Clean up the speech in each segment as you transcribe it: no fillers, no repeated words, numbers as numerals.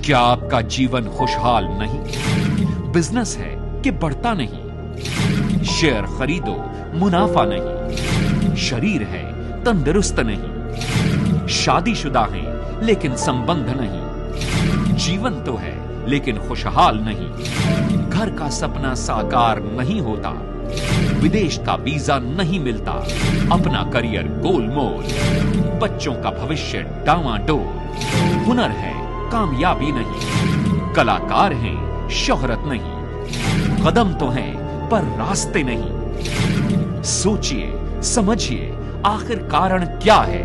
क्या आपका जीवन खुशहाल नहीं? बिजनेस है कि बढ़ता नहीं? शेयर खरीदो, मुनाफा नहीं? शरीर है तंदुरुस्त नहीं? शादीशुदा हैं लेकिन संबंध नहीं? जीवन तो है लेकिन खुशहाल नहीं? घर का सपना साकार नहीं होता? विदेश का वीजा नहीं मिलता? अपना करियर गोलमोल? बच्चों का भविष्य डावाडोल? हुनर है कामयाबी नहीं? कलाकार हैं शोहरत नहीं? कदम तो हैं पर रास्ते नहीं? सोचिए समझिए आखिर कारण क्या है?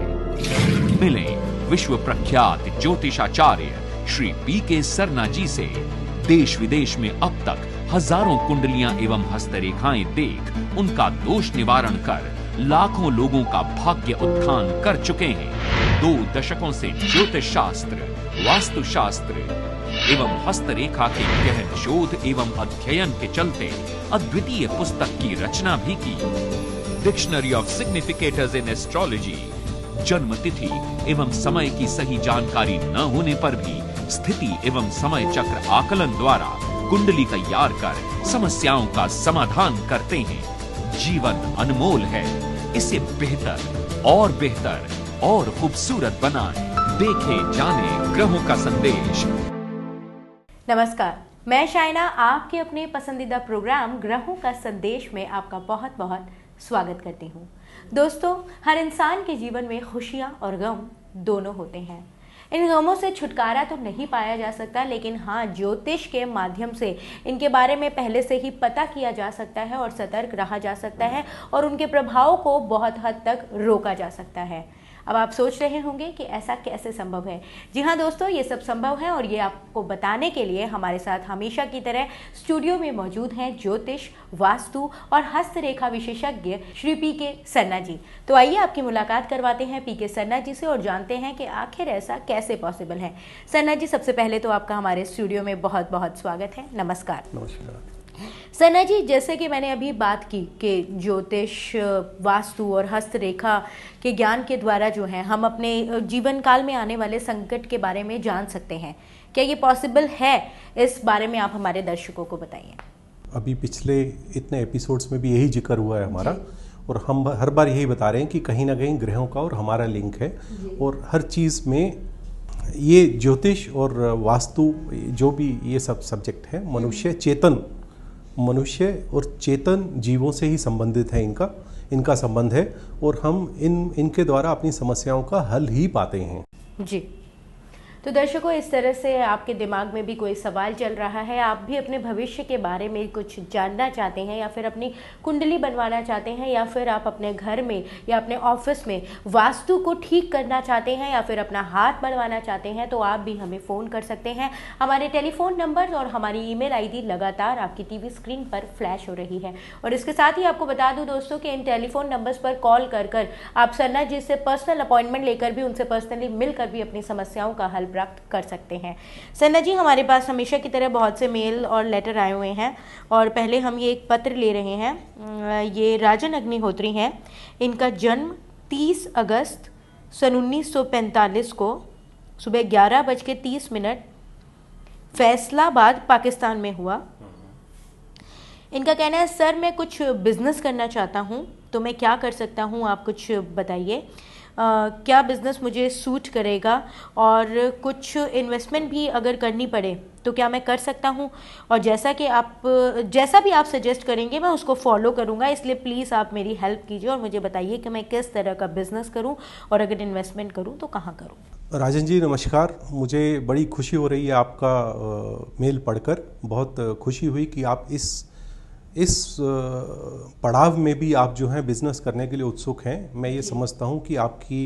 मिले विश्व प्रख्यात ज्योतिषाचार्य श्री पी.के. सरना जी से। देश विदेश में अब तक हजारों कुंडलियां एवं हस्तरेखाएं देख उनका दोष निवारण कर लाखों लोगों का भाग्य उत्थान कर चुके हैं। 2 दशकों से ज्योतिष शास्त्र, वास्तु शास्त्र एवं हस्तरेखा के गहन शोध एवं अध्ययन के चलते अद्वितीय पुस्तक की रचना भी की, डिक्शनरी ऑफ सिग्निफिकेटर्स इन एस्ट्रोलॉजी। जन्म तिथि एवं समय की सही जानकारी न होने पर भी स्थिति एवं समय चक्र आकलन द्वारा कुंडली तैयार कर समस्याओं का समाधान करते हैं। जीवन अनमोल है, इसे बेहतर और खूबसूरत बनाएं। देखें जाने ग्रहों का संदेश। नमस्कार, मैं शाइना आपके अपने पसंदीदा प्रोग्राम ग्रहों का संदेश में आपका बहुत बहुत स्वागत करती हूँ। दोस्तों, हर इंसान के जीवन में खुशियाँ और गम दोनों होते हैं। इन गमों से छुटकारा तो नहीं पाया जा सकता, लेकिन हाँ, ज्योतिष के माध्यम से इनके बारे में पहले से ही पता किया जा सकता है और सतर्क रहा जा सकता है और उनके प्रभाव को बहुत हद तक रोका जा सकता है। अब आप सोच रहे होंगे कि ऐसा कैसे संभव है? जी हाँ दोस्तों, ये सब संभव है और ये आपको बताने के लिए हमारे साथ हमेशा की तरह स्टूडियो में मौजूद हैं ज्योतिष, वास्तु और हस्तरेखा विशेषज्ञ श्री पी.के. सरना जी। तो आइए आपकी मुलाकात करवाते हैं पी.के. सरना जी से और जानते हैं कि आखिर ऐसा कैसे पॉसिबल है। सरना जी, सबसे पहले तो आपका हमारे स्टूडियो में बहुत बहुत स्वागत है। नमस्कार। नमस्कार सरना जी, जैसे कि मैंने अभी बात की कि ज्योतिष, वास्तु और हस्तरेखा के ज्ञान के द्वारा जो है हम अपने जीवन काल में आने वाले संकट के बारे में जान सकते हैं। क्या ये पॉसिबल है? इस बारे में आप हमारे दर्शकों को बताइए। अभी पिछले इतने एपिसोड्स में भी यही जिक्र हुआ है हमारा, और हम हर बार यही बता रहे हैं कि कहीं ना कहीं ग्रहों का और हमारा लिंक है। और हर चीज़ में ये ज्योतिष और वास्तु जो भी ये सब सब्जेक्ट है, मनुष्य और चेतन जीवों से ही संबंधित है। इनका संबंध है और हम इनके द्वारा अपनी समस्याओं का हल ही पाते हैं। जी, तो दर्शकों, इस तरह से आपके दिमाग में भी कोई सवाल चल रहा है, आप भी अपने भविष्य के बारे में कुछ जानना चाहते हैं या फिर अपनी कुंडली बनवाना चाहते हैं या फिर आप अपने घर में या अपने ऑफिस में वास्तु को ठीक करना चाहते हैं या फिर अपना हाथ बनवाना चाहते हैं, तो आप भी हमें फ़ोन कर सकते हैं। हमारे टेलीफोन नंबर और हमारी ईमेल आईडी लगातार आपकी टीवी स्क्रीन पर फ्लैश हो रही है। और इसके साथ ही आपको बता दूँ दोस्तों कि इन टेलीफोन नंबर्स पर कॉल कर आप सरना जी से पर्सनल अपॉइंटमेंट लेकर भी, उनसे पर्सनली मिलकर भी अपनी समस्याओं का हल प्राप्त कर सकते हैं। सरना जी, हमारे पास हमेशा की तरह बहुत से मेल और लेटर आए हुए हैं और पहले हम ये एक पत्र ले रहे हैं। ये राजन अग्निहोत्री हैं। इनका जन्म 30 अगस्त सन 1945 को सुबह 11:30 फैसलाबाद, पाकिस्तान में हुआ। इनका कहना है, सर मैं कुछ बिजनेस करना चाहता हूँ, तो मैं क्या कर सकता हूँ, आप कुछ बताइए। क्या बिज़नेस मुझे सूट करेगा और कुछ इन्वेस्टमेंट भी अगर करनी पड़े तो क्या मैं कर सकता हूँ? और जैसा भी आप सजेस्ट करेंगे मैं उसको फॉलो करूँगा, इसलिए प्लीज़ आप मेरी हेल्प कीजिए और मुझे बताइए कि मैं किस तरह का बिज़नेस करूँ और अगर इन्वेस्टमेंट करूँ तो कहाँ करूँ। राजन जी नमस्कार, मुझे बड़ी खुशी हो रही है आपका मेल पढ़कर। बहुत खुशी हुई कि आप इस पड़ाव में भी आप जो हैं बिज़नेस करने के लिए उत्सुक हैं। मैं ये समझता हूँ कि आपकी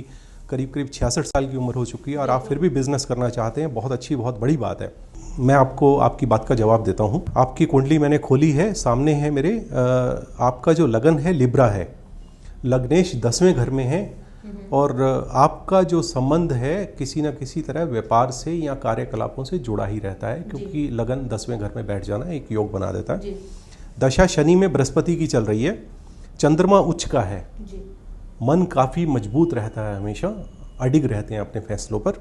करीब 66 साल की उम्र हो चुकी है और आप फिर भी बिज़नेस करना चाहते हैं। बहुत अच्छी, बहुत बड़ी बात है। मैं आपको आपकी बात का जवाब देता हूँ। आपकी कुंडली मैंने खोली है, सामने है मेरे। आपका जो लगन है लिब्रा है, लग्नेश 10वें घर में है और आपका जो संबंध है किसी न किसी तरह व्यापार से या कार्यकलापों से जुड़ा ही रहता है, क्योंकि लगन 10वें घर में बैठ जाना एक योग बना देता है। दशा शनि में बृहस्पति की चल रही है, चंद्रमा उच्च का है। मन काफ़ी मजबूत रहता है, हमेशा अडिग रहते हैं अपने फैसलों पर।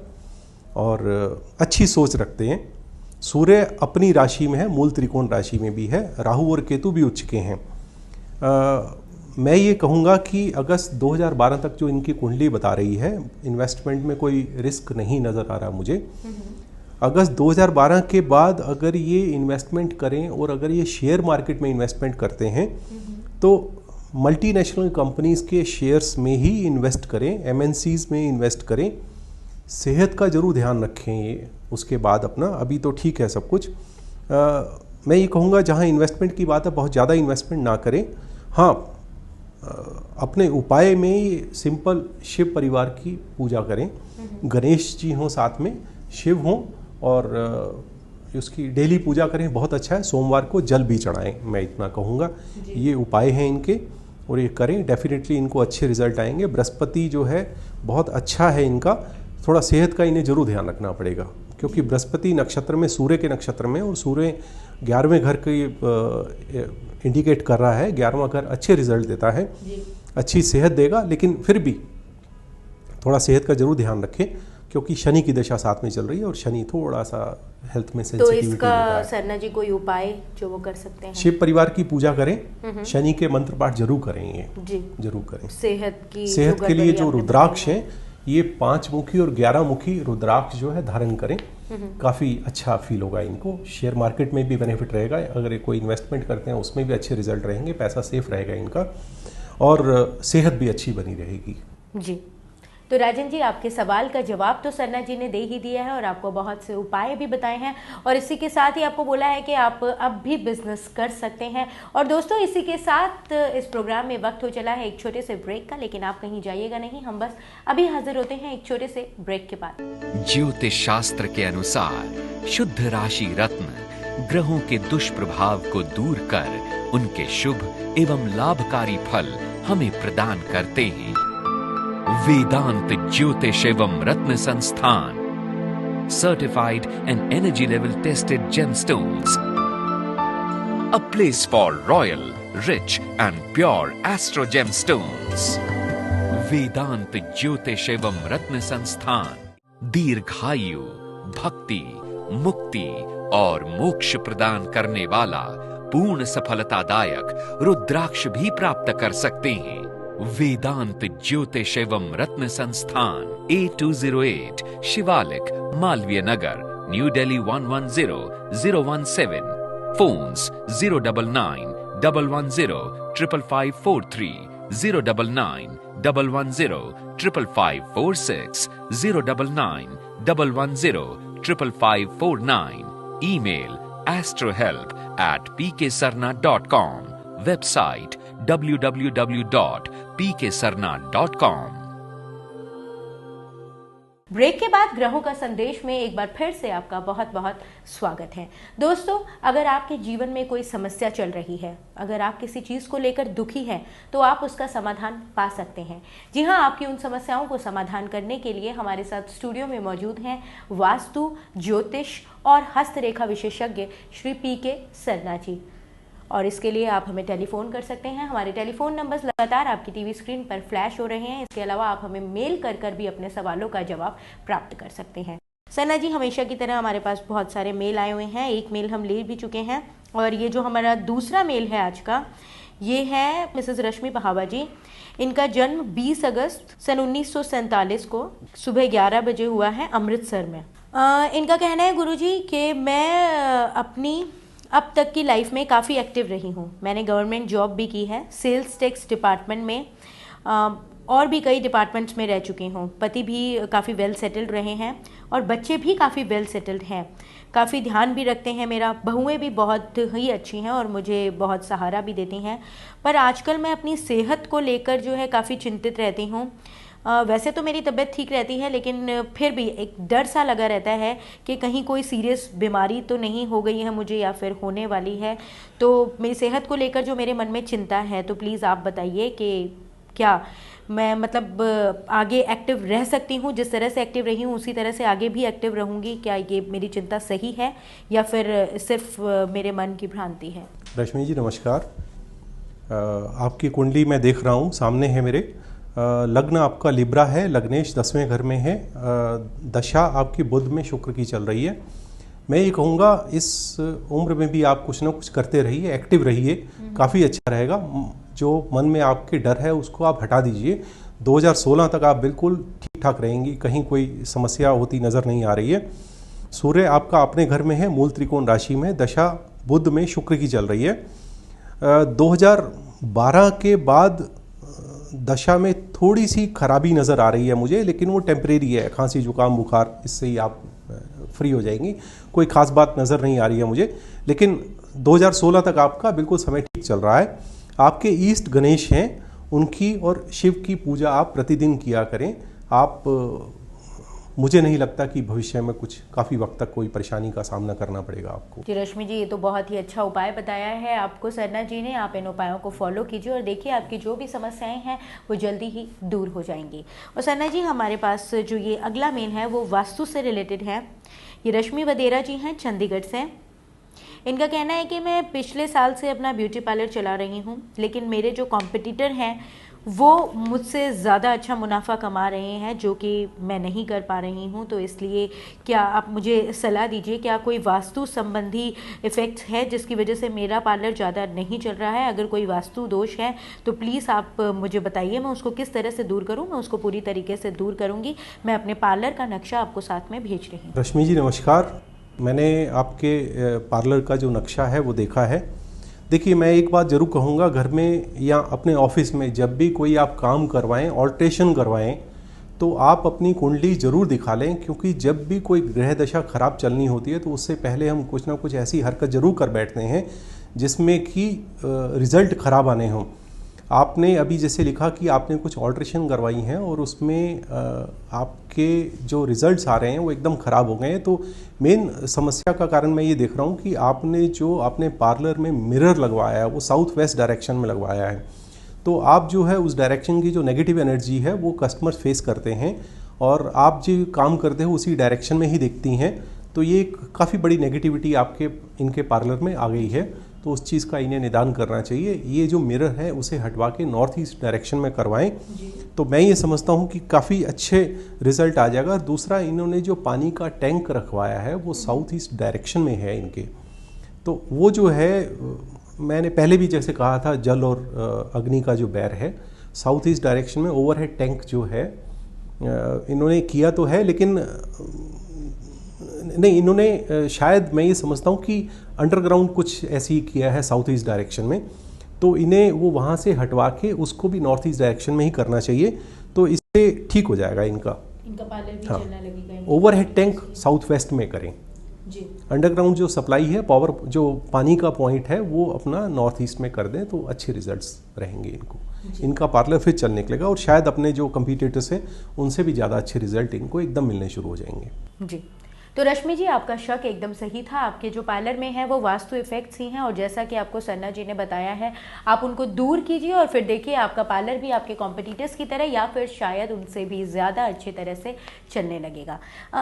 और अच्छी सोच रखते हैं। सूर्य अपनी राशि में है, मूल त्रिकोण राशि में भी है, राहु और केतु भी उच्च के हैं। मैं ये कहूँगा कि अगस्त 2012 तक जो इनकी कुंडली बता रही है, इन्वेस्टमेंट में कोई रिस्क नहीं नज़र आ रहा मुझे। अगस्त 2012 के बाद अगर ये इन्वेस्टमेंट करें और अगर ये शेयर मार्केट में इन्वेस्टमेंट करते हैं तो मल्टीनेशनल कंपनीज़ के शेयर्स में ही इन्वेस्ट करें, एमएनसीज़ में इन्वेस्ट करें। सेहत का ज़रूर ध्यान रखें ये उसके बाद अपना, अभी तो ठीक है सब कुछ। मैं ये कहूँगा जहाँ इन्वेस्टमेंट की बात है बहुत ज़्यादा इन्वेस्टमेंट ना करें। हाँ, अपने उपाय में सिंपल शिव परिवार की पूजा करें, गणेश जी हों साथ में, शिव हों, और उसकी डेली पूजा करें, बहुत अच्छा है। सोमवार को जल भी चढ़ाएं, मैं इतना कहूँगा। ये उपाय हैं इनके और ये करें, डेफिनेटली इनको अच्छे रिजल्ट आएंगे। बृहस्पति जो है बहुत अच्छा है इनका, थोड़ा सेहत का इन्हें जरूर ध्यान रखना पड़ेगा क्योंकि बृहस्पति नक्षत्र में, सूर्य के नक्षत्र में, और सूर्य 11वें घर के इंडिकेट कर रहा है। 11वां घर अच्छे रिजल्ट देता है, अच्छी सेहत देगा, लेकिन फिर भी थोड़ा सेहत का जरूर ध्यान रखें क्योंकि शनि की दशा साथ में चल रही है और शनि थोड़ा सा हेल्थ में सेंसिटिविटी तो इसका सरना जी कोई उपाय जो वो कर सकते हैं? शिव परिवार की पूजा करें, शनि के मंत्र पाठ जरूर करें, ये जरूर करें। सेहत के लिए जो रुद्राक्ष है, ये 5 मुखी और 11 मुखी रुद्राक्ष जो है धारण करें, काफ़ी अच्छा फील होगा इनको। शेयर मार्केट में भी बेनिफिट रहेगा, अगर कोई इन्वेस्टमेंट करते हैं उसमें भी अच्छे रिजल्ट रहेंगे, पैसा सेफ रहेगा इनका और सेहत भी अच्छी बनी रहेगी। जी, तो राजन जी, आपके सवाल का जवाब तो सरना जी ने दे ही दिया है और आपको बहुत से उपाय भी बताए हैं और इसी के साथ ही आपको बोला है कि आप अब भी बिजनेस कर सकते हैं। और दोस्तों, इसी के साथ इस प्रोग्राम में वक्त हो चला है एक छोटे से ब्रेक का, लेकिन आप कहीं जाइएगा नहीं, हम बस अभी हाजिर होते हैं एक छोटे से ब्रेक के बाद। ज्योतिष शास्त्र के अनुसार शुद्ध राशि रत्न ग्रहों के दुष्प्रभाव को दूर कर उनके शुभ एवं लाभकारी फल हमें प्रदान करते हैं। वेदांत ज्योतिष एवं रत्न संस्थान, certified and energy level tested gemstones, a place for royal, rich and pure astro gemstones. वेदांत ज्योतिष एवं रत्न संस्थान दीर्घायु, भक्ति, मुक्ति और मोक्ष प्रदान करने वाला पूर्ण सफलतादायक रुद्राक्ष भी प्राप्त कर सकते हैं। वेदांत ज्योतिष एवं रत्न संस्थान, 8208 Shivalik, Malviya Nagar, new Delhi 110017, phones 09911055543, 09911055546, 09911055549, email astrohelp@pksarna.com, website www.pksarna.com। Break के बाद ग्रहों का संदेश में एक बार फिर से आपका बहुत बहुत स्वागत है। दोस्तों, अगर आपके जीवन में कोई समस्या चल रही है, अगर आप किसी चीज़ को लेकर दुखी हैं, तो आप उसका समाधान पा सकते हैं। जी हाँ, आपकी उन समस्याओं को समाधान करने के लिए हमारे साथ स्टूडियो में मौजूद हैं वास्तु, ज्योतिष और हस्तरेखा विशेषज्ञ श्री PK सरना जी। और इसके लिए आप हमें टेलीफोन कर सकते हैं। हमारे टेलीफोन नंबर्स लगातार आपकी टीवी स्क्रीन पर फ्लैश हो रहे हैं। इसके अलावा आप हमें मेल कर भी अपने सवालों का जवाब प्राप्त कर सकते हैं। सरना जी, हमेशा की तरह हमारे पास बहुत सारे मेल आए हुए हैं, एक मेल हम ले भी चुके हैं और ये जो हमारा दूसरा मेल है आज का, ये है मिसेस रश्मि बहावा जी। इनका जन्म 20 अगस्त सन 1947 को सुबह 11 बजे हुआ है अमृतसर में। इनका कहना है गुरुजी कि मैं अपनी अब तक की लाइफ में काफ़ी एक्टिव रही हूँ। मैंने गवर्नमेंट जॉब भी की है, सेल्स टैक्स डिपार्टमेंट में, और भी कई डिपार्टमेंट्स में रह चुकी हूँ। पति भी काफ़ी वेल सेटल्ड रहे हैं और बच्चे भी काफ़ी वेल सेटल्ड हैं, काफ़ी ध्यान भी रखते हैं मेरा। बहुएं भी बहुत ही अच्छी हैं और मुझे बहुत सहारा भी देती हैं। पर आजकल मैं अपनी सेहत को लेकर जो है काफ़ी चिंतित रहती हूँ। वैसे तो मेरी तबीयत ठीक रहती है, लेकिन फिर भी एक डर सा लगा रहता है कि कहीं कोई सीरियस बीमारी तो नहीं हो गई है मुझे या फिर होने वाली है। तो मेरी सेहत को लेकर जो मेरे मन में चिंता है, तो प्लीज़ आप बताइए कि क्या मैं मतलब आगे एक्टिव रह सकती हूँ? जिस तरह से एक्टिव रही हूँ उसी तरह से आगे भी एक्टिव रहूँगी? क्या ये मेरी चिंता सही है या फिर सिर्फ मेरे मन की भ्रांति है? रश्मि जी नमस्कार। आपकी कुंडली मैं देख रहा हूँ, सामने है मेरे। लग्न आपका लिब्रा है, लग्नेश 10वें घर में है, दशा आपकी बुध में शुक्र की चल रही है। मैं ये कहूँगा इस उम्र में भी आप कुछ ना कुछ करते रहिए, एक्टिव रहिए, काफ़ी अच्छा रहेगा। जो मन में आपके डर है उसको आप हटा दीजिए। 2016 तक आप बिल्कुल ठीक ठाक रहेंगी, कहीं कोई समस्या होती नज़र नहीं आ रही है। सूर्य आपका अपने घर में है, मूल त्रिकोण राशि में, दशा बुध में शुक्र की चल रही है। 2012 के बाद दशा में थोड़ी सी खराबी नज़र आ रही है मुझे, लेकिन वो टेम्परेरी है, खांसी जुकाम बुखार, इससे ही आप फ्री हो जाएंगी, कोई खास बात नज़र नहीं आ रही है मुझे। लेकिन 2016 तक आपका बिल्कुल समय ठीक चल रहा है। आपके ईष्ट गणेश हैं, उनकी और शिव की पूजा आप प्रतिदिन किया करें। आप मुझे नहीं लगता कि भविष्य में कुछ काफ़ी वक्त तक कोई परेशानी का सामना करना पड़ेगा आपको। जी रश्मि जी, ये तो बहुत ही अच्छा उपाय बताया है आपको सरना जी ने। आप इन उपायों को फॉलो कीजिए और देखिए आपकी जो भी समस्याएं हैं वो जल्दी ही दूर हो जाएंगी। और सरना जी, हमारे पास जो ये अगला मेल है वो वास्तु से रिलेटेड है। ये रश्मि वदेरा जी हैं, चंडीगढ़ से। इनका कहना है कि मैं पिछले साल से अपना ब्यूटी पार्लर चला रही हूँ, लेकिन मेरे जो कॉम्पिटिटर हैं वो मुझसे ज़्यादा अच्छा मुनाफा कमा रहे हैं, जो कि मैं नहीं कर पा रही हूँ। तो इसलिए क्या आप मुझे सलाह दीजिए, क्या कोई वास्तु संबंधी इफ़ेक्ट्स है जिसकी वजह से मेरा पार्लर ज़्यादा नहीं चल रहा है? अगर कोई वास्तु दोष है तो प्लीज़ आप मुझे बताइए, मैं उसको किस तरह से दूर करूँ। मैं उसको पूरी तरीके से दूर करूँगी। मैं अपने पार्लर का नक्शा आपको साथ में भेज रही हूँ। रश्मि जी नमस्कार, मैंने आपके पार्लर का जो नक्शा है वो देखा है। देखिए, मैं एक बात ज़रूर कहूँगा, घर में या अपने ऑफिस में जब भी कोई आप काम करवाएं, ऑल्ट्रेशन करवाएं, तो आप अपनी कुंडली ज़रूर दिखा लें, क्योंकि जब भी कोई ग्रह दशा खराब चलनी होती है तो उससे पहले हम कुछ ना कुछ ऐसी हरकत ज़रूर कर बैठते हैं जिसमें कि रिज़ल्ट ख़राब आने हों। आपने अभी जैसे लिखा कि आपने कुछ ऑल्ट्रेशन करवाई हैं और उसमें आपके जो रिज़ल्ट्स आ रहे हैं वो एकदम ख़राब हो गए हैं। तो मेन समस्या का कारण मैं ये देख रहा हूँ कि आपने जो अपने पार्लर में मिरर लगवाया है वो साउथ वेस्ट डायरेक्शन में लगवाया है। तो आप जो है उस डायरेक्शन की जो नेगेटिव एनर्जी है वो कस्टमर्स फेस करते हैं, और आप जो काम करते हो उसी डायरेक्शन में ही देखती हैं। तो ये काफ़ी बड़ी नेगेटिविटी आपके इनके पार्लर में आ गई है, तो उस चीज़ का इन्हें निदान करना चाहिए। ये जो मिरर है उसे हटवा के नॉर्थ ईस्ट डायरेक्शन में करवाएं, तो मैं ये समझता हूँ कि काफ़ी अच्छे रिजल्ट आ जाएगा। दूसरा, इन्होंने जो पानी का टैंक रखवाया है वो साउथ ईस्ट डायरेक्शन में है इनके, तो वो जो है, मैंने पहले भी जैसे कहा था, जल और अग्नि का जो बैर है, साउथ ईस्ट डायरेक्शन में ओवरहेड टैंक जो है इन्होंने किया तो है, लेकिन नहीं, इन्होंने शायद मैं ये समझता हूँ कि अंडरग्राउंड कुछ ऐसी किया है साउथ ईस्ट डायरेक्शन में, तो इन्हें वो वहाँ से हटवा के उसको भी नॉर्थ ईस्ट डायरेक्शन में ही करना चाहिए, तो इससे ठीक हो जाएगा इनका पार्लर भी चलने लगेगा। ओवरहेड टैंक साउथ वेस्ट में करें जी। अंडरग्राउंड जो सप्लाई है, पावर जो पानी का पॉइंट है, वो अपना नॉर्थ ईस्ट में कर दें तो अच्छे रिजल्ट्स रहेंगे इनको। इनका पार्लर फिर चल निकलेगा और शायद अपने जो कंपटीटर्स हैं उनसे भी ज़्यादा अच्छे रिजल्ट इनको एकदम मिलने शुरू हो जाएंगे जी। तो रश्मि जी, आपका शक एकदम सही था। आपके जो पार्लर में है वो वास्तु इफेक्ट्स ही हैं, और जैसा कि आपको सरना जी ने बताया है, आप उनको दूर कीजिए और फिर देखिए आपका पार्लर भी आपके कॉम्पिटिटर्स की तरह या फिर शायद उनसे भी ज़्यादा अच्छी तरह से चलने लगेगा।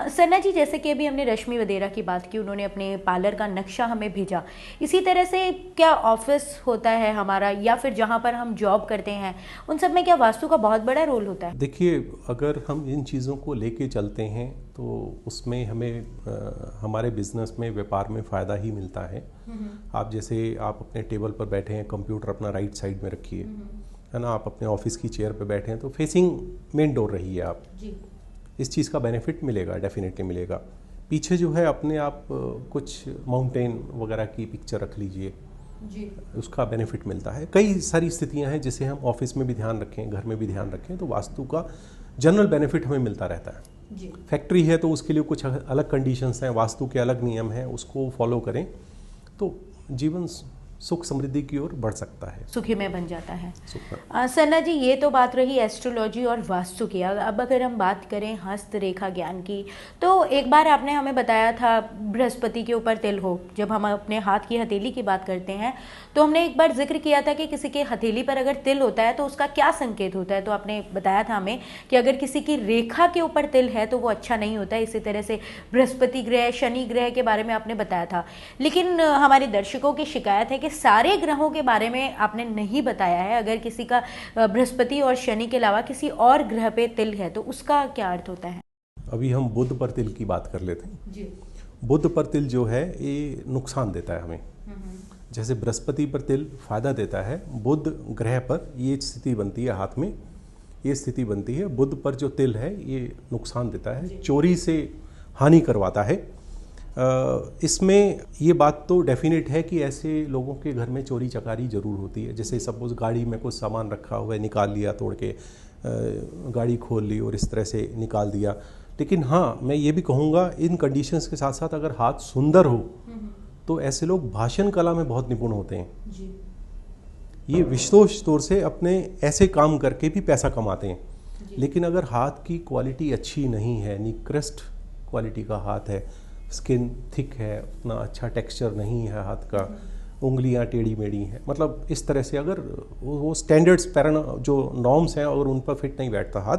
सरना जी, जैसे कि अभी हमने रश्मि वदेरा की बात की, उन्होंने अपने पार्लर का नक्शा हमें भेजा, इसी तरह से क्या ऑफिस होता है हमारा या फिर जहाँ पर हम जॉब करते हैं, उन सब में क्या वास्तु का बहुत बड़ा रोल होता है? देखिए, अगर हम इन चीज़ों को लेके चलते हैं तो उसमें हमें हमारे बिजनेस में, व्यापार में फ़ायदा ही मिलता है। आप जैसे आप अपने टेबल पर बैठे हैं, कंप्यूटर अपना राइट साइड में रखिए, है ना, आप अपने ऑफिस की चेयर पर बैठे हैं तो फेसिंग मेन डोर रही है आप जी। इस चीज़ का बेनिफिट मिलेगा, डेफिनेटली मिलेगा। पीछे जो है अपने आप कुछ माउंटेन वगैरह की पिक्चर रख लीजिए जी, उसका बेनिफिट मिलता है। कई सारी स्थितियां हैं जिसे हम ऑफिस में भी ध्यान रखें, घर में भी ध्यान रखें, तो वास्तु का जनरल बेनिफिट हमें मिलता रहता है जी। फैक्ट्री है तो उसके लिए कुछ अलग कंडीशंस हैं, वास्तु के अलग नियम हैं, उसको फॉलो करें तो जीवन सुख समृद्धि की ओर बढ़ सकता है, सुखी में बन जाता है। सरना जी, ये तो बात रही एस्ट्रोलॉजी और वास्तु की। अब अगर हम बात करें हस्तरेखा ज्ञान की, तो एक बार आपने हमें बताया था बृहस्पति के ऊपर तिल हो। जब हम अपने हाथ की हथेली की बात करते हैं तो हमने एक बार जिक्र किया था कि किसी के हथेली पर अगर तिल होता है तो उसका क्या संकेत होता है। तो आपने बताया था हमें कि अगर किसी की रेखा के ऊपर तिल है तो वो अच्छा नहीं होता है। इसी तरह से बृहस्पति ग्रह, शनि ग्रह के बारे में आपने बताया था। लेकिन हमारे दर्शकों की शिकायत है कि सारे ग्रहों के बारे में आपने नहीं बताया है। अगर किसी का बृहस्पति और शनि के अलावा किसी और ग्रह पे तिल है तो उसका क्या अर्थ होता है? अभी हम बुध पर तिल की बात कर लेते हैं जी। बुध पर तिल जो है ये नुकसान देता है हमें। जैसे बृहस्पति पर तिल फायदा देता है, बुध ग्रह पर ये स्थिति बनती है, हाथ में ये स्थिति बनती है। बुध पर जो तिल है ये नुकसान देता है, चोरी से हानि करवाता है। इसमें ये बात तो डेफिनेट है कि ऐसे लोगों के घर में चोरी चकारी जरूर होती है। जैसे सपोज गाड़ी में कुछ सामान रखा हुआ है, निकाल लिया तोड़ के, गाड़ी खोल ली और इस तरह से निकाल दिया। लेकिन हाँ, मैं ये भी कहूँगा इन कंडीशंस के साथ साथ अगर हाथ सुंदर हो तो ऐसे लोग भाषण कला में बहुत निपुण होते हैं जी। ये विशेष तौर से अपने ऐसे काम करके भी पैसा कमाते हैं। लेकिन अगर हाथ की क्वालिटी अच्छी नहीं है, निकृष्ट क्वालिटी का हाथ है, स्किन थिक है, उतना अच्छा टेक्सचर नहीं है हाथ का, उंगलियां टेढ़ी मेढ़ी हैं, मतलब इस तरह से अगर वो स्टैंडर्ड्स पैरन जो नॉर्म्स हैं और उन पर फिट नहीं बैठता हाथ,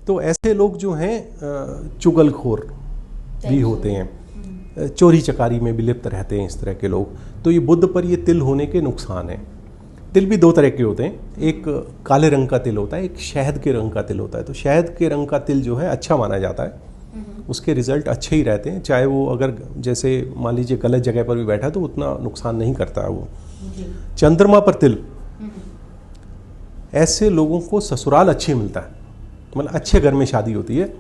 तो ऐसे लोग जो हैं चुगलखोर भी होते हैं, चोरी चकारी में भी लिप्त रहते हैं इस तरह के लोग। तो ये बुध पर ये तिल होने के नुकसान हैं। तिल भी दो तरह के होते हैं, एक काले रंग का तिल होता है, एक शहद के रंग का तिल होता है। तो शहद के रंग का तिल जो है अच्छा माना जाता है, उसके रिजल्ट अच्छे ही रहते हैं, चाहे वो अगर जैसे मान लीजिए गलत जगह पर भी बैठा तो उतना नुकसान नहीं करता है वो। चंद्रमा पर तिल, ऐसे लोगों को ससुराल अच्छे मिलता है, मतलब अच्छे घर में शादी होती है,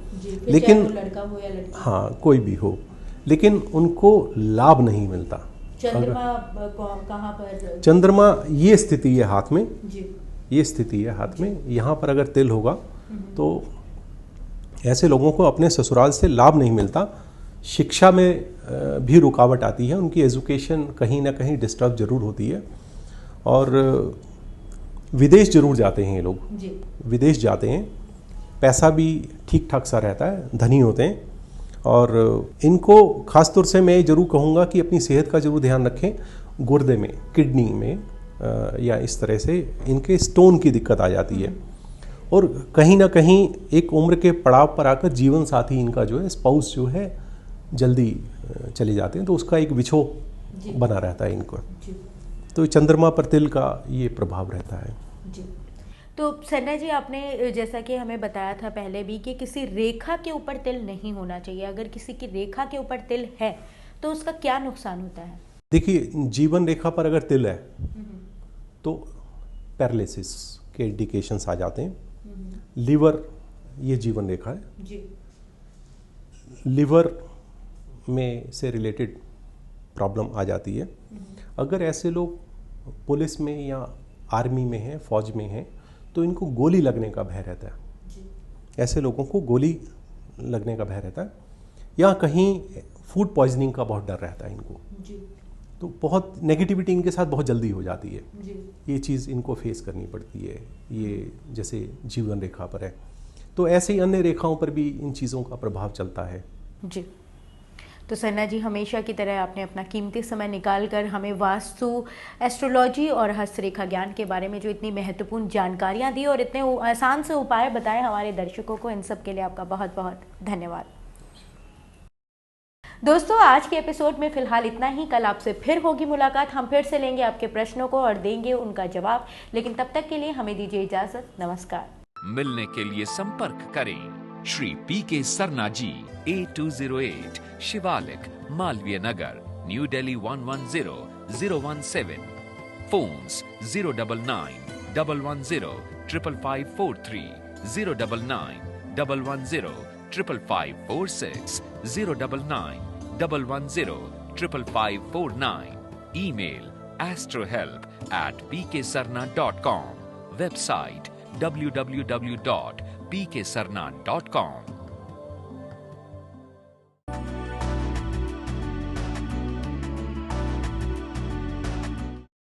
लेकिन लड़का हो या लड़की, हाँ कोई भी हो, लेकिन उनको लाभ नहीं मिलता। चंद्रमा कहाँ पर? चंद्रमा ये स्थिति है हाथ में जी। ये स्थिति है हाथ में, यहाँ पर अगर तिल होगा तो ऐसे लोगों को अपने ससुराल से लाभ नहीं मिलता। शिक्षा में भी रुकावट आती है, उनकी एजुकेशन कहीं ना कहीं डिस्टर्ब जरूर होती है। और विदेश जरूर जाते हैं ये लोग जी। विदेश जाते हैं, पैसा भी ठीक ठाक सा रहता है, धनी होते हैं। और इनको खासतौर से मैं जरूर कहूँगा कि अपनी सेहत का जरूर ध्यान रखें। गुर्दे में, किडनी में या इस तरह से इनके स्टोन की दिक्कत आ जाती है। और कहीं ना कहीं एक उम्र के पड़ाव पर आकर जीवन साथी इनका जो है, स्पाउस जो है, जल्दी चले जाते हैं, तो उसका एक विछोह बना रहता है इनको। तो चंद्रमा पर तिल का ये प्रभाव रहता है जी। तो सरना जी, आपने जैसा कि हमें बताया था पहले भी कि किसी रेखा के ऊपर तिल नहीं होना चाहिए। अगर किसी की रेखा के ऊपर तिल है तो उसका क्या नुकसान होता है? देखिए, जीवन रेखा पर अगर तिल है तो पैरालिसिस के इंडिकेशंस आ जाते हैं। लिवर, ये जीवन रेखा है जी। लिवर में से रिलेटेड प्रॉब्लम आ जाती है। अगर ऐसे लोग पुलिस में या आर्मी में हैं, फौज में हैं, तो इनको गोली लगने का भय रहता है। ऐसे लोगों को गोली लगने का भय रहता है, या कहीं फूड पॉइजनिंग का बहुत डर रहता है इनको जी। तो बहुत नेगेटिविटी इनके साथ बहुत जल्दी हो जाती है जी। ये चीज़ इनको फेस करनी पड़ती है, ये जैसे जीवन रेखा पर है। तो ऐसे ही अन्य रेखाओं पर भी इन चीज़ों का प्रभाव चलता है जी। तो सरना जी, हमेशा की तरह आपने अपना कीमती समय निकालकर हमें वास्तु, एस्ट्रोलॉजी और हस्तरेखा ज्ञान के बारे में जो इतनी महत्वपूर्ण जानकारियां दी और इतने आसान से उपाय बताए हमारे दर्शकों को, इन सब के लिए आपका बहुत बहुत धन्यवाद। दोस्तों, आज के एपिसोड में फिलहाल इतना ही। कल आपसे फिर होगी मुलाकात। हम फिर से लेंगे आपके प्रश्नों को और देंगे उनका जवाब, लेकिन तब तक के लिए हमें दीजिए इजाजत। नमस्कार। मिलने के लिए संपर्क करें Shri PK Sarna ji, A208 Shivalik, Malviya Nagar, new Delhi 110017। Phones 09911055543, 09911055546, 09911055549। Email astrohelp@pksarna.com। Website www.pksarna.com।